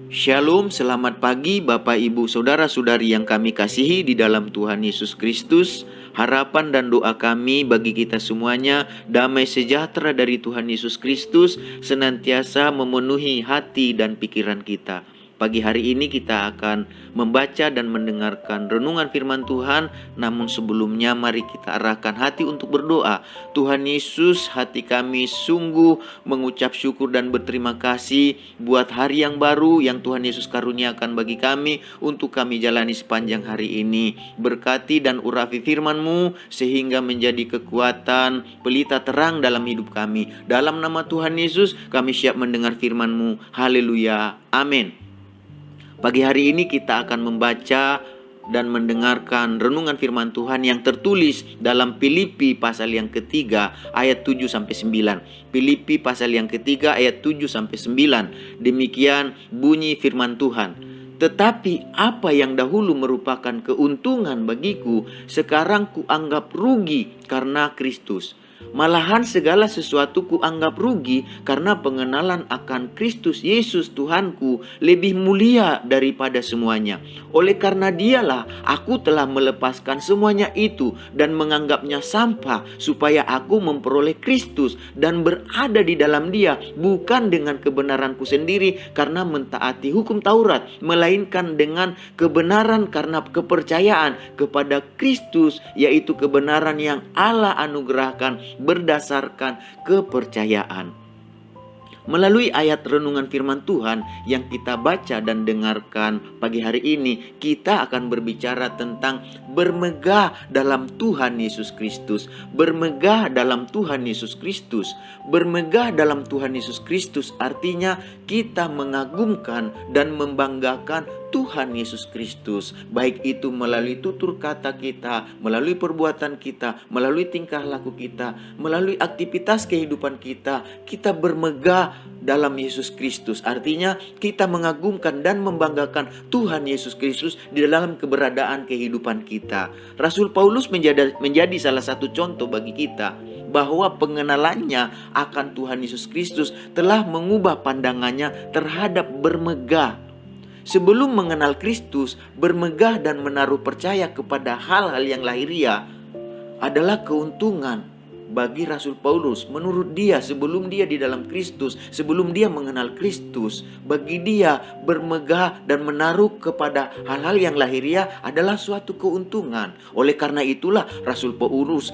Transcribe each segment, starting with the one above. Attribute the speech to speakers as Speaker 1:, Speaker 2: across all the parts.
Speaker 1: Shalom, selamat pagi Bapak Ibu Saudara-saudari yang kami kasihi di dalam Tuhan Yesus Kristus. Harapan dan doa kami bagi kita semuanya, damai sejahtera dari Tuhan Yesus Kristus senantiasa memenuhi hati dan pikiran kita. Pagi hari ini kita akan membaca dan mendengarkan renungan firman Tuhan. Namun sebelumnya mari kita arahkan hati untuk berdoa. Tuhan Yesus, hati kami sungguh mengucap syukur dan berterima kasih buat hari yang baru yang Tuhan Yesus karuniakan bagi kami untuk kami jalani sepanjang hari ini. Berkati dan urapi firman-Mu sehingga menjadi kekuatan, pelita terang dalam hidup kami. Dalam nama Tuhan Yesus kami siap mendengar firman-Mu. Haleluya. Amin. Pagi hari ini kita akan membaca dan mendengarkan renungan firman Tuhan yang tertulis dalam Filipi pasal yang ketiga ayat 7-9. Filipi pasal yang ketiga ayat 7-9. Demikian bunyi firman Tuhan. Tetapi apa yang dahulu merupakan keuntungan bagiku, sekarang kuanggap rugi karena Kristus. Malahan segala sesuatu kuanggap rugi karena pengenalan akan Kristus Yesus Tuhanku lebih mulia daripada semuanya. Oleh karena Dialah aku telah melepaskan semuanya itu dan menganggapnya sampah, supaya aku memperoleh Kristus dan berada di dalam Dia, bukan dengan kebenaranku sendiri karena mentaati hukum Taurat, melainkan dengan kebenaran karena kepercayaan kepada Kristus, yaitu kebenaran yang Allah anugerahkan berdasarkan kepercayaan. Melalui ayat renungan firman Tuhan yang kita baca dan dengarkan pagi hari ini, kita akan berbicara tentang bermegah dalam Tuhan Yesus Kristus. Bermegah dalam Tuhan Yesus Kristus. Bermegah dalam Tuhan Yesus Kristus artinya kita mengagumkan dan membanggakan Tuhan Yesus Kristus, baik itu melalui tutur kata kita, melalui perbuatan kita, melalui tingkah laku kita, melalui aktivitas kehidupan kita. Kita bermegah dalam Yesus Kristus, artinya kita mengagumkan dan membanggakan Tuhan Yesus Kristus di dalam keberadaan kehidupan kita. Rasul Paulus menjadi salah satu contoh bagi kita bahwa pengenalannya akan Tuhan Yesus Kristus telah mengubah pandangannya terhadap bermegah. Sebelum mengenal Kristus, bermegah dan menaruh percaya kepada hal-hal yang lahiriah adalah keuntungan bagi Rasul Paulus. Menurut dia, sebelum dia di dalam Kristus, sebelum dia mengenal Kristus, bagi dia bermegah dan menaruh kepada hal-hal yang lahiriah adalah suatu keuntungan. Oleh karena itulah Rasul Paulus,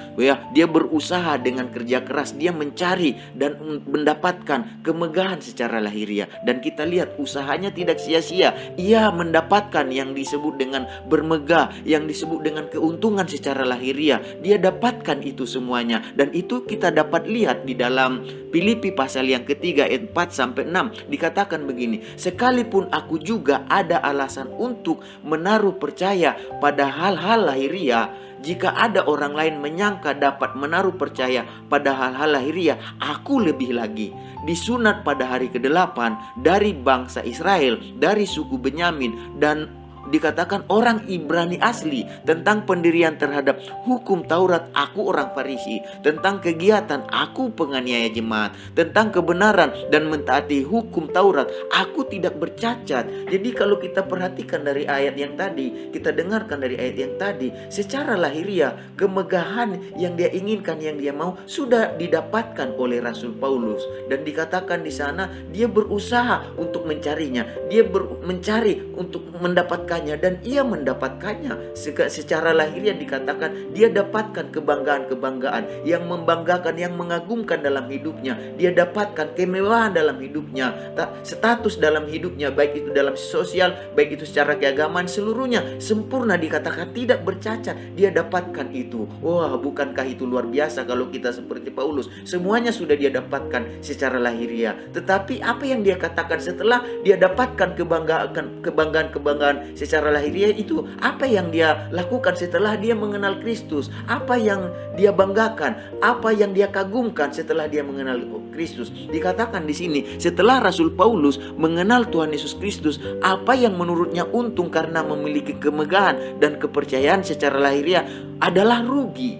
Speaker 1: dia berusaha dengan kerja keras, dia mencari dan mendapatkan kemegahan secara lahiriah. Dan kita lihat usahanya tidak sia-sia. Ia mendapatkan yang disebut dengan bermegah, yang disebut dengan keuntungan secara lahiriah. Dia dapatkan itu semuanya. Dan itu kita dapat lihat di dalam Filipi pasal yang ketiga ayat 4-6. Dikatakan begini, sekalipun aku juga ada alasan untuk menaruh percaya pada hal-hal lahiriah, jika ada orang lain menyangka dapat menaruh percaya pada hal-hal lahiriah, aku lebih lagi. Disunat pada hari ke-8 dari bangsa Israel, dari suku Benyamin, dan dikatakan orang Ibrani asli. Tentang pendirian terhadap hukum Taurat, aku orang Farisi. Tentang kegiatan, aku penganiaya jemaat. Tentang kebenaran dan mentaati hukum Taurat, aku tidak bercacat. Jadi kalau kita perhatikan dari ayat yang tadi, kita dengarkan dari ayat yang tadi, secara lahiriah kemegahan yang dia inginkan, yang dia mau, sudah didapatkan oleh Rasul Paulus. Dan dikatakan di sana dia berusaha untuk mencarinya, dia mencari untuk mendapatkannya, dan ia mendapatkannya. Secara lahiriah dikatakan dia dapatkan kebanggaan-kebanggaan yang membanggakan, yang mengagumkan dalam hidupnya. Dia dapatkan kemewahan dalam hidupnya, status dalam hidupnya, baik itu dalam sosial, baik itu secara keagamaan, seluruhnya sempurna, dikatakan tidak bercacat. Dia dapatkan itu. Wah, bukankah itu luar biasa kalau kita seperti Paulus? Semuanya sudah dia dapatkan secara lahiriah. Tetapi apa yang dia katakan setelah dia dapatkan kebanggaan secara lahiriah itu, apa yang dia lakukan setelah dia mengenal Kristus? Apa yang dia banggakan? Apa yang dia kagumkan setelah dia mengenal Kristus? Dikatakan di sini, setelah Rasul Paulus mengenal Tuhan Yesus Kristus, apa yang menurutnya untung karena memiliki kemegahan dan kepercayaan secara lahiriah adalah rugi.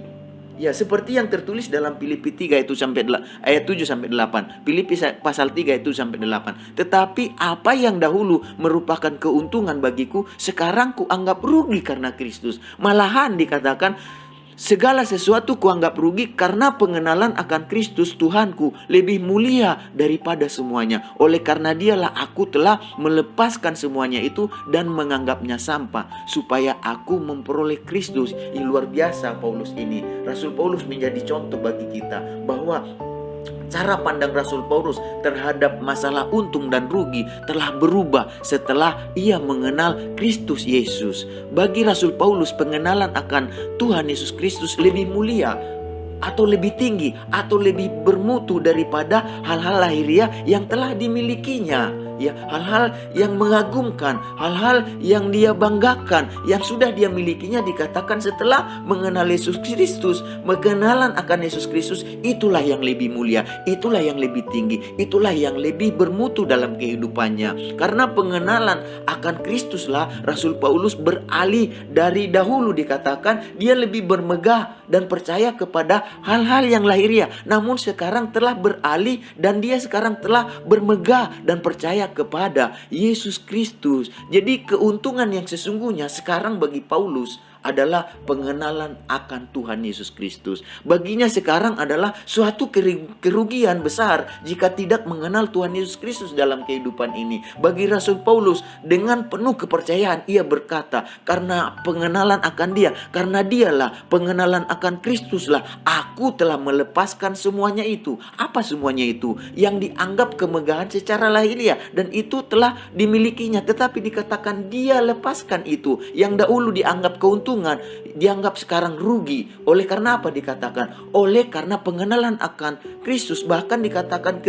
Speaker 1: Ya, seperti yang tertulis dalam Filipi 3 itu ayat 7 sampai 8. Filipi pasal 3 itu sampai 8. Tetapi apa yang dahulu merupakan keuntungan bagiku, sekarang kuanggap rugi karena Kristus. Malahan dikatakan segala sesuatu kuanggap rugi karena pengenalan akan Kristus Tuhanku lebih mulia daripada semuanya. Oleh karena dialah aku telah melepaskan semuanya itu dan menganggapnya sampah, supaya aku memperoleh Kristus. Luar biasa Paulus ini. Rasul Paulus menjadi contoh bagi kita bahwa cara pandang Rasul Paulus terhadap masalah untung dan rugi telah berubah setelah ia mengenal Kristus Yesus. Bagi Rasul Paulus, pengenalan akan Tuhan Yesus Kristus lebih mulia atau lebih tinggi atau lebih bermutu daripada hal-hal lahiriah yang telah dimilikinya. Ya, hal-hal yang mengagumkan, hal-hal yang dia banggakan, yang sudah dia milikinya, dikatakan setelah mengenal Yesus Kristus. Pengenalan akan Yesus Kristus itulah yang lebih mulia, itulah yang lebih tinggi, itulah yang lebih bermutu dalam kehidupannya. Karena pengenalan akan Kristuslah Rasul Paulus beralih dari dahulu, dikatakan dia lebih bermegah dan percaya kepada hal-hal yang lahiriah, namun sekarang telah beralih dan dia sekarang telah bermegah dan percaya kepada Yesus Kristus. Jadi keuntungan yang sesungguhnya sekarang bagi Paulus adalah pengenalan akan Tuhan Yesus Kristus. Baginya sekarang adalah suatu kerugian besar jika tidak mengenal Tuhan Yesus Kristus dalam kehidupan ini. Bagi Rasul Paulus, dengan penuh kepercayaan ia berkata, karena pengenalan akan dia, karena dialah pengenalan akan Kristuslah, aku telah melepaskan semuanya itu. Apa semuanya itu? Yang dianggap kemegahan secara lahiriah dan itu telah dimilikinya, tetapi dikatakan dia lepaskan itu. Yang dahulu dianggap keuntungan, dianggap sekarang rugi. Oleh karena apa dikatakan? Oleh karena pengenalan akan Kristus. Bahkan dikatakan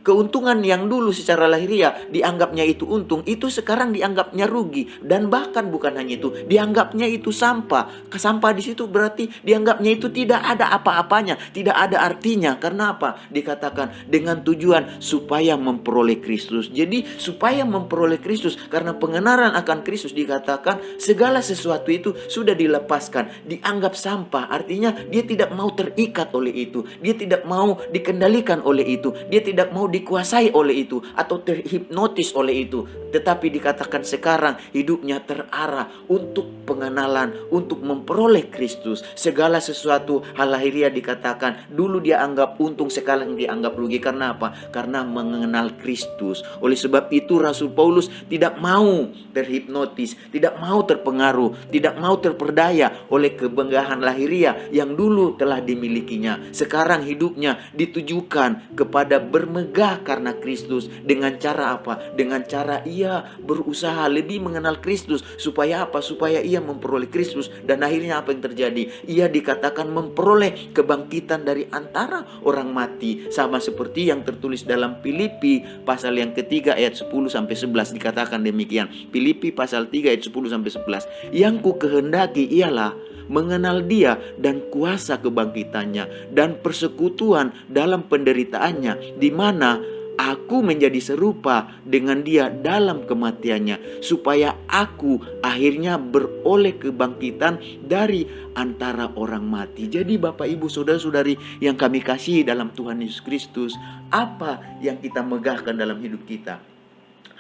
Speaker 1: keuntungan yang dulu secara lahiriah dianggapnya itu untung, itu sekarang dianggapnya rugi. Dan bahkan bukan hanya itu, dianggapnya itu sampah. Sampah di situ berarti dianggapnya itu tidak ada apa-apanya, tidak ada artinya. Karena apa? Dikatakan dengan tujuan supaya memperoleh Kristus. Jadi supaya memperoleh Kristus, karena pengenalan akan Kristus, dikatakan segala sesuatu itu sudah dilepaskan, dianggap sampah. Artinya dia tidak mau terikat oleh itu, dia tidak mau dikendalikan oleh itu, dia tidak mau dikuasai oleh itu atau terhipnotis oleh itu. Tetapi dikatakan sekarang hidupnya terarah untuk pengenalan, untuk memperoleh Kristus. Segala sesuatu hal lahiriah dikatakan dulu dia anggap untung, sekarang dianggap rugi. Karena apa? Karena mengenal Kristus. Oleh sebab itu Rasul Paulus tidak mau terhipnotis, tidak mau terpengaruh, tidak mau terperdaya oleh kemegahan lahiriah yang dulu telah dimilikinya. Sekarang hidupnya ditujukan kepada bermegah karena Kristus. Dengan cara apa? Dengan cara ia berusaha lebih mengenal Kristus. Supaya apa? Supaya ia memperoleh Kristus. Dan akhirnya apa yang terjadi? Ia dikatakan memperoleh kebangkitan dari antara orang mati. Sama seperti yang tertulis dalam Filipi pasal yang ketiga ayat 10-11, dikatakan demikian. Filipi pasal 3 ayat 10-11. Yang ku kehendaki ialah mengenal dia dan kuasa kebangkitannya dan persekutuan dalam penderitaannya, di mana aku menjadi serupa dengan dia dalam kematiannya, supaya aku akhirnya beroleh kebangkitan dari antara orang mati. Jadi Bapak Ibu Saudara-saudari yang kami kasihi dalam Tuhan Yesus Kristus, apa yang kita megahkan dalam hidup kita?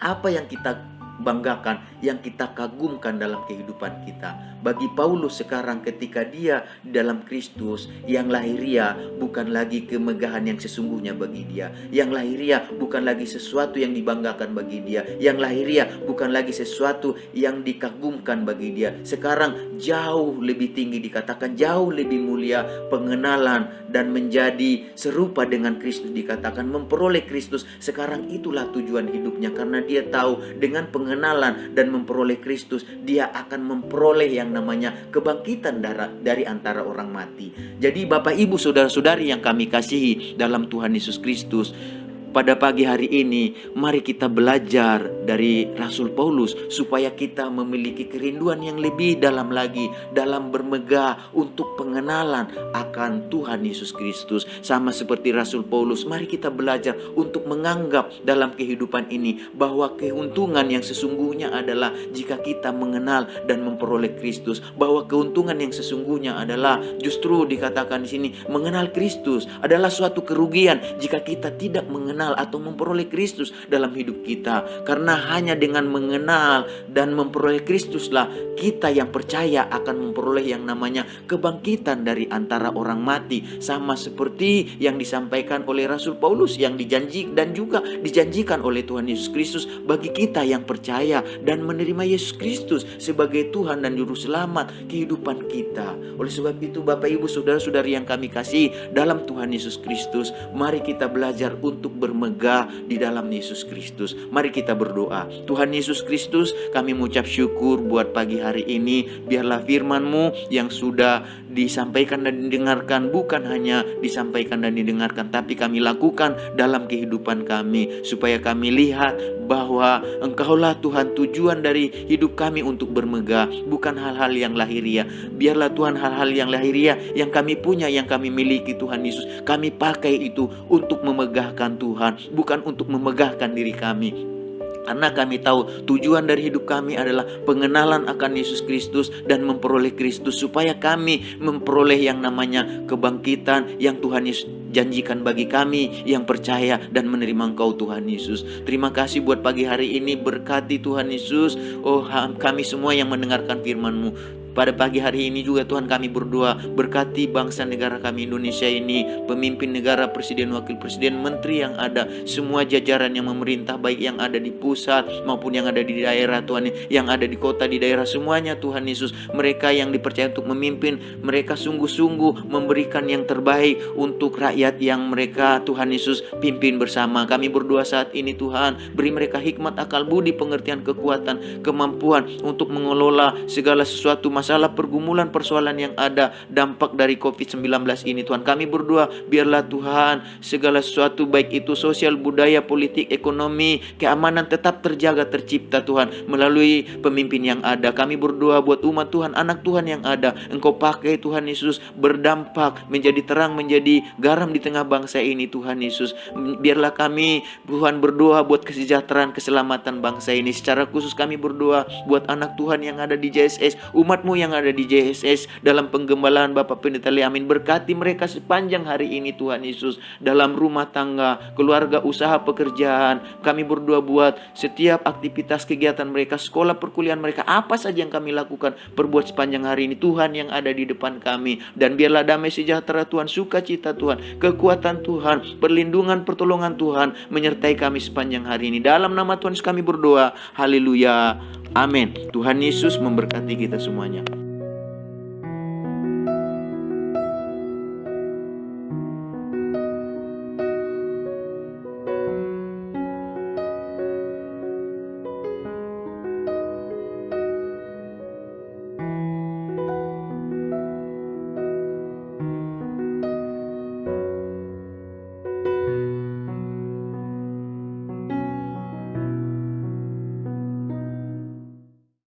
Speaker 1: Apa yang kita banggakan, yang kita kagumkan dalam kehidupan kita? Bagi Paulus sekarang ketika dia dalam Kristus, yang lahiriah bukan lagi kemegahan yang sesungguhnya bagi dia. Yang lahiriah bukan lagi sesuatu yang dibanggakan bagi dia. Yang lahiriah bukan lagi sesuatu yang dikagumkan bagi dia. Sekarang jauh lebih tinggi, dikatakan jauh lebih mulia pengenalan dan menjadi serupa dengan Kristus, dikatakan memperoleh Kristus. Sekarang itulah tujuan hidupnya, karena dia tahu dengan pengenalan dan memperoleh Kristus, dia akan memperoleh yang namanya kebangkitan dari antara orang mati. Jadi Bapak Ibu Saudara-saudari yang kami kasihi dalam Tuhan Yesus Kristus, pada pagi hari ini, mari kita belajar dari Rasul Paulus supaya kita memiliki kerinduan yang lebih dalam lagi dalam bermegah untuk pengenalan akan Tuhan Yesus Kristus. Sama seperti Rasul Paulus, mari kita belajar untuk menganggap dalam kehidupan ini bahwa keuntungan yang sesungguhnya adalah jika kita mengenal dan memperoleh Kristus. Bahwa keuntungan yang sesungguhnya adalah justru dikatakan di sini mengenal Kristus adalah suatu kerugian jika kita tidak mengenal atau memperoleh Kristus dalam hidup kita. Karena hanya dengan mengenal dan memperoleh Kristuslah kita yang percaya akan memperoleh yang namanya kebangkitan dari antara orang mati. Sama seperti yang disampaikan oleh Rasul Paulus yang dijanjikan oleh Tuhan Yesus Kristus bagi kita yang percaya dan menerima Yesus Kristus sebagai Tuhan dan Juru Selamat kehidupan kita. Oleh sebab itu Bapak Ibu Saudara-saudari yang kami kasih dalam Tuhan Yesus Kristus, mari kita belajar untuk bermegah di dalam Yesus Kristus. Mari kita berdoa. Tuhan Yesus Kristus, kami mengucap syukur buat pagi hari ini. Biarlah firman-Mu yang sudah disampaikan dan didengarkan bukan hanya disampaikan dan didengarkan, tapi kami lakukan dalam kehidupan kami, supaya kami lihat bahwa Engkaulah Tuhan tujuan dari hidup kami untuk bermegah, bukan hal-hal yang lahiriah. Biarlah Tuhan hal-hal yang lahiriah yang kami punya, yang kami miliki Tuhan Yesus, kami pakai itu untuk memegahkan Tuhan, bukan untuk memegahkan diri kami. Karena kami tahu tujuan dari hidup kami adalah pengenalan akan Yesus Kristus dan memperoleh Kristus, supaya kami memperoleh yang namanya kebangkitan yang Tuhan Yesus janjikan bagi kami yang percaya dan menerima Engkau Tuhan Yesus. Terima kasih buat pagi hari ini, berkati Tuhan Yesus. Oh, kami semua yang mendengarkan firman-Mu. Pada pagi hari ini juga Tuhan kami berdoa, berkati bangsa negara kami Indonesia ini, pemimpin negara, presiden, wakil presiden, menteri yang ada, semua jajaran yang memerintah, baik yang ada di pusat maupun yang ada di daerah Tuhan, yang ada di kota, di daerah, semuanya Tuhan Yesus. Mereka yang dipercaya untuk memimpin, mereka sungguh-sungguh memberikan yang terbaik untuk rakyat yang mereka Tuhan Yesus pimpin bersama. Kami berdoa saat ini Tuhan, beri mereka hikmat, akal budi, pengertian, kekuatan, kemampuan untuk mengelola segala sesuatu masalah, pergumulan, persoalan yang ada dampak dari COVID-19 ini Tuhan. Kami berdoa biarlah Tuhan segala sesuatu baik itu sosial, budaya, politik, ekonomi, keamanan tetap terjaga, tercipta Tuhan melalui pemimpin yang ada. Kami berdoa buat umat Tuhan, anak Tuhan yang ada, Engkau pakai Tuhan Yesus berdampak, menjadi terang, menjadi garam di tengah bangsa ini Tuhan Yesus. Biarlah kami Tuhan berdoa buat kesejahteraan, keselamatan bangsa ini. Secara khusus kami berdoa buat anak Tuhan yang ada di JSS, umat-Mu yang ada di JSS dalam penggembalaan Bapak Pendeta Liamin. Berkati mereka sepanjang hari ini Tuhan Yesus, dalam rumah tangga, keluarga, usaha, pekerjaan. Kami berdoa buat setiap aktivitas kegiatan mereka, sekolah, perkuliahan mereka, apa saja yang kami lakukan, perbuat sepanjang hari ini Tuhan yang ada di depan kami. Dan biarlah damai sejahtera Tuhan, sukacita Tuhan, kekuatan Tuhan, perlindungan, pertolongan Tuhan menyertai kami sepanjang hari ini. Dalam nama Tuhan Yesus kami berdoa. Haleluya. Amin. Tuhan Yesus memberkati kita semuanya.